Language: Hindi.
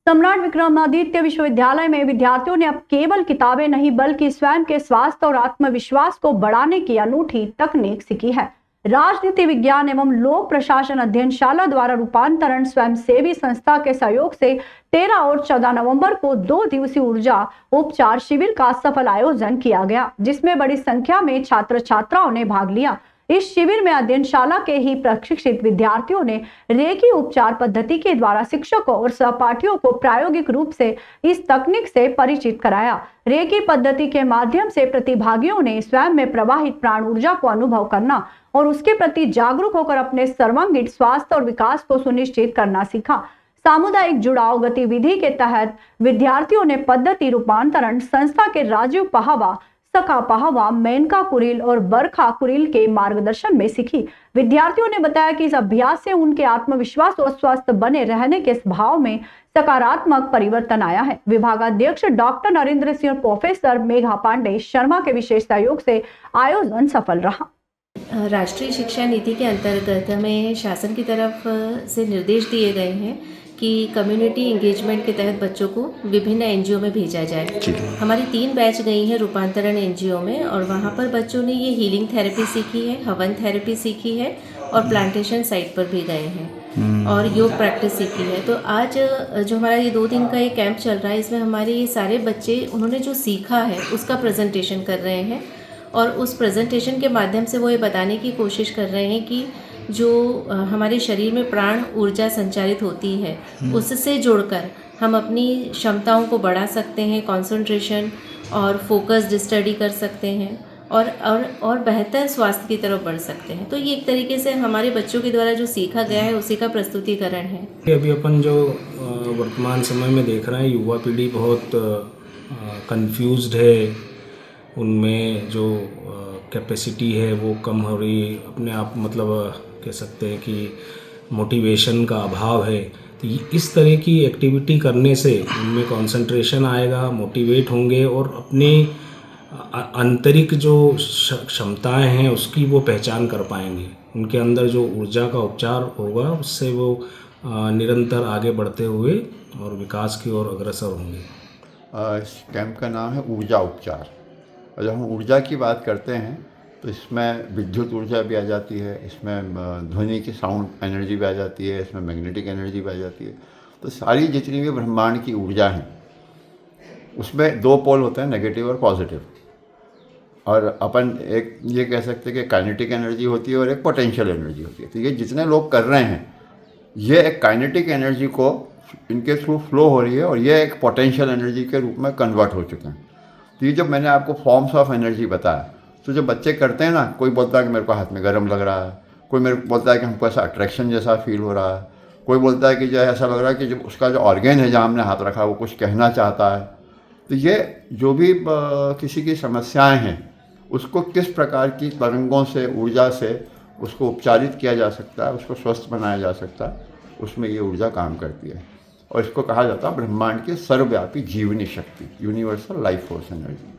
सम्राट विक्रमादित्य विश्वविद्यालय में विद्यार्थियों ने अब केवल किताबें नहीं बल्कि स्वयं के स्वास्थ्य और आत्मविश्वास को बढ़ाने की अनूठी तकनीक सीखी है। राजनीति विज्ञान एवं लोक प्रशासन अध्ययनशाला द्वारा रूपांतरण स्वयंसेवी संस्था के सहयोग से 13 और 14 नवंबर को 2 दिवसीय ऊर्जा उपचार शिविर का सफल आयोजन किया गया, जिसमें बड़ी संख्या में छात्र छात्राओं ने भाग लिया। इस शिविर में अध्ययनशाला के ही प्रशिक्षित विद्यार्थियों ने रेकी उपचार पद्धति के द्वारा शिक्षकों और सहपाठियों को प्रायोगिक रूप से इस तकनीक से परिचित कराया। रेकी पद्धति के माध्यम से प्रतिभागियों ने स्वयं में प्रवाहित प्राण ऊर्जा को अनुभव करना और उसके प्रति जागरूक होकर अपने सर्वांगीण स्वास्थ्य और विकास को सुनिश्चित करना सीखा। सामुदायिक जुड़ाव गतिविधि के तहत विद्यार्थियों ने पद्धति रूपांतरण संस्था के राजीव पहावा, सखा पहावा, मेनका कुरिल और बरखा कुरिल के मार्गदर्शन में सीखी। विद्यार्थियों ने बताया कि इस अभ्यास से उनके आत्मविश्वास और स्वस्थ बने रहने के भाव में सकारात्मक परिवर्तन आया है। विभागाध्यक्ष डॉक्टर नरेंद्र सिंह और प्रोफेसर मेघा पांडे शर्मा के विशेष सहयोग से आयोजन सफल रहा। राष्ट्रीय शिक्षा नीति के अंतर्गत हमें शासन की तरफ से निर्देश दिए गए हैं कि कम्युनिटी एंगेजमेंट के तहत बच्चों को विभिन्न एनजीओ में भेजा जाए। हमारी 3 बैच गई हैं रूपांतरण एनजीओ में और वहाँ पर बच्चों ने ये हीलिंग थेरेपी सीखी है, हवन थेरेपी सीखी है और प्लांटेशन साइट पर भी गए हैं और योग प्रैक्टिस सीखी है। तो आज जो हमारा ये 2 दिन का ये कैंप चल रहा है, इसमें हमारे ये सारे बच्चे उन्होंने जो सीखा है उसका प्रेजेंटेशन कर रहे हैं और उस प्रेजेंटेशन के माध्यम से वो ये बताने की कोशिश कर रहे हैं कि जो हमारे शरीर में प्राण ऊर्जा संचारित होती है उससे जुड़कर हम अपनी क्षमताओं को बढ़ा सकते हैं, कंसंट्रेशन और फोकस्ड स्टडी कर सकते हैं और बेहतर स्वास्थ्य की तरफ बढ़ सकते हैं। तो ये एक तरीके से हमारे बच्चों के द्वारा जो सीखा गया है उसी का प्रस्तुतिकरण है। अभी अपन जो वर्तमान समय में देख रहे हैं, युवा पीढ़ी बहुत कंफ्यूज्ड है, उनमें जो कैपेसिटी है वो कम हो रही है, अपने आप मतलब कह सकते हैं कि मोटिवेशन का अभाव है। तो इस तरह की एक्टिविटी करने से उनमें कंसंट्रेशन आएगा, मोटिवेट होंगे और अपनी आंतरिक जो क्षमताएं हैं उसकी वो पहचान कर पाएंगे। उनके अंदर जो ऊर्जा का उपचार होगा उससे वो निरंतर आगे बढ़ते हुए और विकास की ओर अग्रसर होंगे। इस कैंप का नाम है ऊर्जा उपचार। और जब हम ऊर्जा की बात करते हैं तो इसमें विद्युत ऊर्जा भी आ जाती है, इसमें ध्वनि की साउंड एनर्जी भी आ जाती है, इसमें मैग्नेटिक एनर्जी भी आ जाती है। तो सारी जितनी भी ब्रह्मांड की ऊर्जा हैं उसमें 2 पोल होते हैं, नेगेटिव और पॉजिटिव। और अपन एक ये कह सकते हैं कि काइनेटिक एनर्जी होती है और एक पोटेंशियल एनर्जी होती है। तो ये जितने लोग कर रहे हैं ये एक काइनेटिक एनर्जी को इनके थ्रू फ्लो हो रही है और ये एक पोटेंशियल एनर्जी के रूप में कन्वर्ट हो चुके हैं। तो ये जब मैंने आपको फॉर्म्स ऑफ एनर्जी बताया तो जो बच्चे करते हैं ना, कोई बोलता है कि मेरे को हाथ में गर्म लग रहा है, कोई मेरे को बोलता है कि हमको ऐसा अट्रैक्शन जैसा फील हो रहा है, कोई बोलता है कि जो ऐसा लग रहा है कि जब उसका जो ऑर्गेन है जहाँ हमने हाथ रखा है वो कुछ कहना चाहता है। तो ये जो भी किसी की समस्याएं हैं उसको किस प्रकार की तरंगों से, ऊर्जा से उसको उपचारित किया जा सकता है, उसको स्वस्थ बनाया जा सकता है, उसमें ये ऊर्जा काम करती है। और इसको कहा जाता है ब्रह्मांड की सर्वव्यापी जीवनी शक्ति, यूनिवर्सल लाइफ फोर्स एनर्जी।